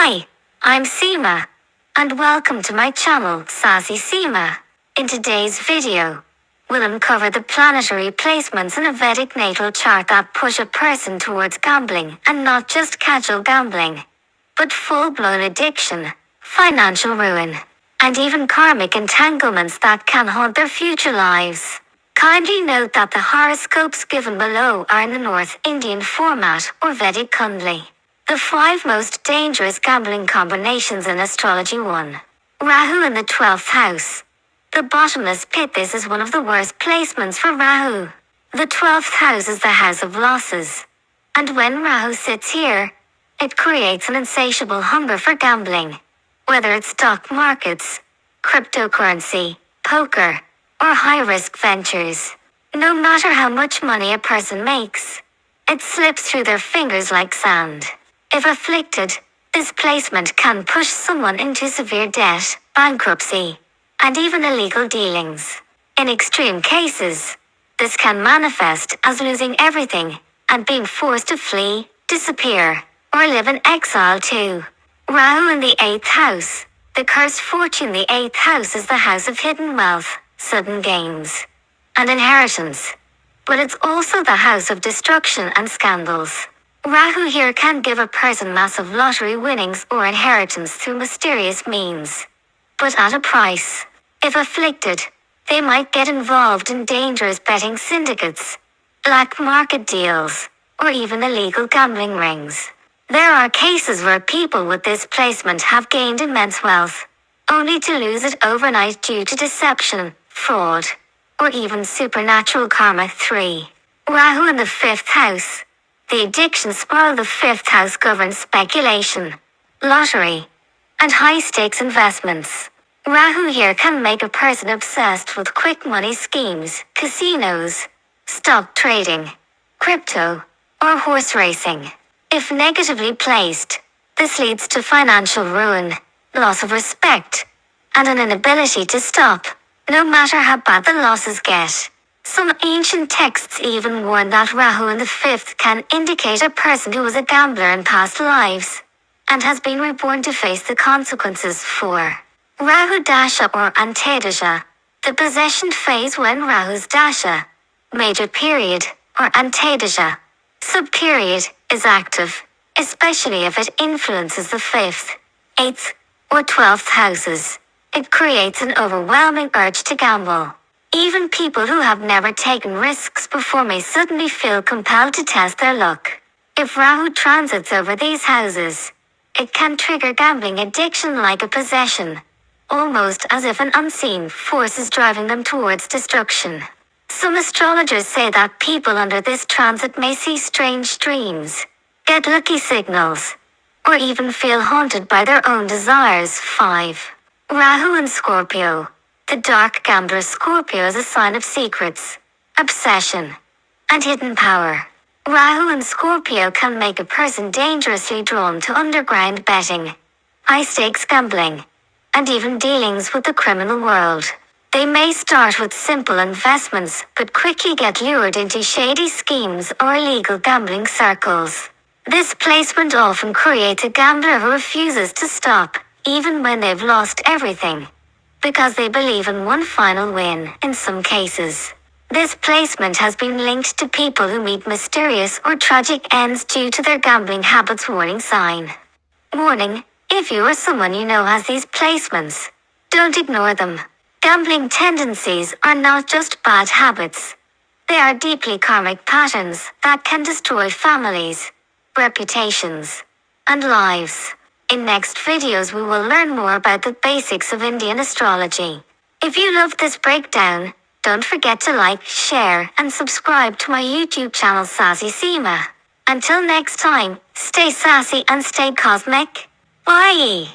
Hi, I'm Seema, and welcome to my channel, Sassy Seema. In today's video, we'll uncover the planetary placements in a Vedic natal chart that push a person towards gambling, and not just casual gambling, but full-blown addiction, financial ruin, and even karmic entanglements that can haunt their future lives. Kindly note that the horoscopes given below are in the North Indian format or Vedic Kundli. The 5 most dangerous gambling combinations in astrology. 1. Rahu in the 12th house. The bottomless pit. This is one of the worst placements for Rahu. The 12th house is the house of losses. And when Rahu sits here, it creates an insatiable hunger for gambling. Whether it's stock markets, cryptocurrency, poker, or high-risk ventures. No matter how much money a person makes, it slips through their fingers like sand. If afflicted, this placement can push someone into severe debt, bankruptcy, and even illegal dealings. In extreme cases, this can manifest as losing everything and being forced to flee, disappear, or live in exile too. Rahu in the 8th house. The cursed fortune. The 8th house is the house of hidden wealth, sudden gains, and inheritance. But it's also the house of destruction and scandals. Rahu here can give a person massive lottery winnings or inheritance through mysterious means, but at a price. If afflicted, they might get involved in dangerous betting syndicates, black market deals, or even illegal gambling rings. There are cases where people with this placement have gained immense wealth, only to lose it overnight due to deception, fraud, or even supernatural karma. 3. Rahu in the 5th house. The addiction spiral. The 5th house governs speculation, lottery, and high-stakes investments. Rahu here can make a person obsessed with quick money schemes, casinos, stock trading, crypto, or horse racing. If negatively placed, this leads to financial ruin, loss of respect, and an inability to stop, no matter how bad the losses get. Some ancient texts even warn that Rahu in the 5th can indicate a person who was a gambler in past lives, and has been reborn to face the consequences. 4. Rahu Dasha or Antedasha. The possession phase. When Rahu's Dasha, major period, or Antedasha, subperiod, is active, especially if it influences the 5th, 8th, or 12th houses, it creates an overwhelming urge to gamble. Even people who have never taken risks before may suddenly feel compelled to test their luck. If Rahu transits over these houses, it can trigger gambling addiction like a possession, almost as if an unseen force is driving them towards destruction. Some astrologers say that people under this transit may see strange dreams, get lucky signals, or even feel haunted by their own desires. 5. Rahu in Scorpio. The dark gambler. Scorpio is a sign of secrets, obsession, and hidden power. Rahu in Scorpio can make a person dangerously drawn to underground betting, high-stakes gambling, and even dealings with the criminal world. They may start with simple investments, but quickly get lured into shady schemes or illegal gambling circles. This placement often creates a gambler who refuses to stop, even when they've lost everything, because they believe in one final win. In some cases, this placement has been linked to people who meet mysterious or tragic ends due to their gambling habits. Warning sign. Warning: if you or someone you know has these placements, don't ignore them. Gambling tendencies are not just bad habits. They are deeply karmic patterns that can destroy families, reputations, and lives. In next videos we will learn more about the basics of Indian astrology. If you loved this breakdown, don't forget to like, share, and subscribe to my YouTube channel Sassy Seema. Until next time, stay sassy and stay cosmic. Bye!